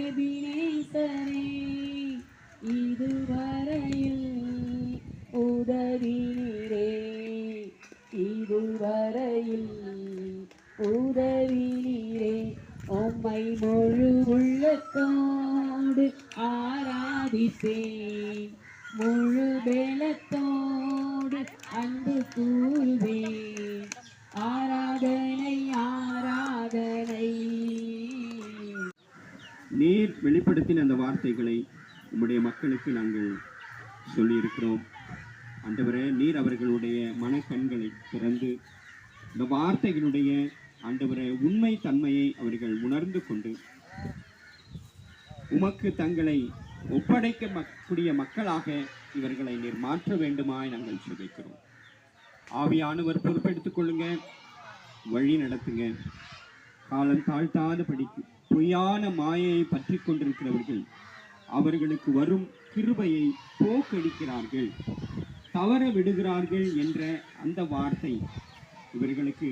எபினேசரே இதுவரையில் உதவினீரே, இதுவரையில் உதவினீரே. உம்மை முழு உள்ளத்தோடு ஆராதிப்பேன், முழு பலத்தோடு அன்பு கூறுவேன். ஆராதனை ஆராதனை. நீர் வெளிப்படுத்தின அந்த வார்த்தைகளை உம்முடைய மக்களுக்கு நாங்கள் சொல்லியிருக்கிறோம். ஆண்டவரே, நீர் அவர்களுடைய மனக்கண்களை திறந்து இந்த வார்த்தைகளுடைய ஆண்டவரே உண்மை தன்மையை அவர்கள் உணர்ந்து கொண்டு உமக்கு தங்களை ஒப்படைக்கக்கூடிய மக்களாக இவர்களை நீர் மாற்ற வேண்டுமாய் நாங்கள் சுதைக்கிறோம். ஆவியானவர் பொறுப்பெடுத்துக் கொள்ளுங்க, வழி நடத்துங்க. காலம் தாழ்த்தாத படிக்கு பொய்யான மாயையை பற்றி கொண்டிருக்கிறவர்கள் அவர்களுக்கு வரும் கிருபையை போக்கடிக்கிறார்கள், தவற விடுகிறார்கள் என்ற அந்த வார்த்தை இவர்களுக்கு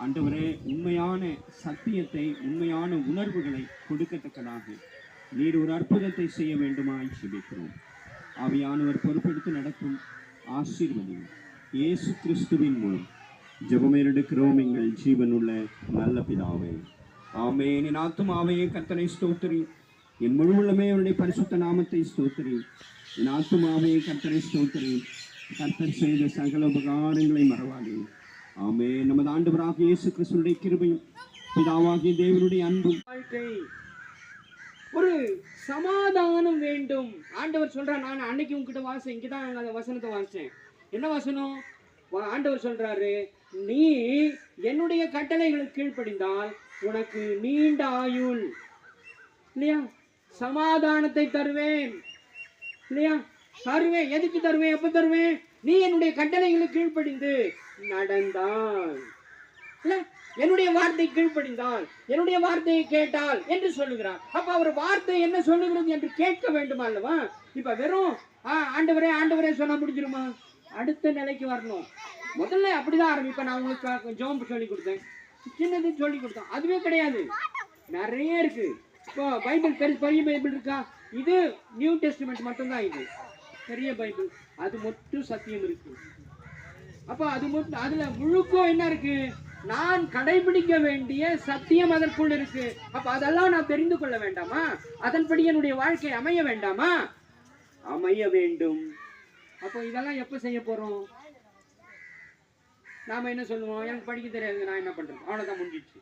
ஆண்டவரே உண்மையான சத்தியத்தை, உண்மையான உணர்வுகளை கொடுக்கத்தக்கதாக நீர் ஒரு அற்புதத்தை செய்ய வேண்டுமாய் ஜெபிக்கிறோம். ஆவியானவர் பொறுப்பெடுத்து நடக்கும் ஆசீர்வதியும் இயேசு கிறிஸ்துவின் மூலம் ஜெபம் எடுக்கிறோம் எங்கள் ஜீவனுள்ள நல்ல பிதாவே, ஆமென். என் ஆத்துமாவையே கர்த்தரை ஸ்தோத்திரி, என் முழு உள்ளமே அவருடைய பரிசுத்த நாமத்தை ஸ்தோத்திரி. என் ஆத்துமாவையே கர்த்தரை ஸ்தோத்திரி, கர்த்தர் செய்த சகல உபகாரங்களை மறவாதே. ஆமென். நமது ஆண்டவராகிய இயேசு கிறிஸ்துவினுடைய கிருபையும் பிதாவாகிய தேவனுடைய அன்பும் வாழ்க்கை ஒரு சமாதானம் வேண்டும். ஆண்டவர் சொல்றார், நான் அன்னைக்கு உங்ககிட்ட வாசிச்சேன், இங்கதான் அந்த வசனத்தை வாசிச்சேன். என்ன வசனம்? ஆண்டவர் சொல்றாரு, நீ என்னுடைய கட்டளைகளுக்கு கீழ்ப்படிந்தால் உனக்கு நீண்ட ஆயுள், இல்லையா, சமாதானத்தை தருவேன், இல்லையா, தருவேன். எதுக்கு தருவேன்? எப்ப தருவேன்? நீ என்னுடைய கட்டளைகளுக்கு கீழ்ப்படிந்து நடந்தால், இல்ல, என்னுடைய வார்த்தை கீழ்ப்படிந்தால், என்னுடைய வார்த்தையை கேட்டால் என்று சொல்லுகிறார். அப்ப அவர் வார்த்தை என்ன சொல்லுகிறது என்று கேட்க வேண்டுமா அல்லவா? இப்ப வெறும் ஆண்டவரே ஆண்டவரே சொன்னா முடிஞ்சிருமா? அடுத்த நிலைக்கு வரணும். முதல்ல அப்படிதான் ஆரம்பிப்பேன். நான் உங்களுக்கு ஜெபம் சொல்லி கொடுத்தேன், சின்னது சொல்லி கொடுத்தேன், அதுவே கிடையாது, நிறைய இருக்கு. இப்போ பைபிள் பெரிய பைபிள் இருக்கா? இது நியூ டெஸ்டிமெண்ட் மட்டும்தான், இது பெரிய பைபிள், அது மட்டும் சத்தியம் இருக்கு. அப்ப அது மட்டும், அதுல முழுக்கம் என்ன இருக்கு? நான் கடைபிடிக்க வேண்டிய சத்தியம் அதற்குள் இருக்கு. அப்ப அதெல்லாம் நான் தெரிந்து கொள்ள வேண்டாமா? அதன்படி என்னுடைய வாழ்க்கை அமைய வேண்டாமா? அமைய வேண்டும். அப்போ இதெல்லாம் எப்ப செய்ய போறோம்? நாம என்ன சொல்லுவோம்? எனக்கு படிக்க தெரியாது, நான் என்ன பண்றது? அவ்வளவுதான், முடிஞ்சிச்சு.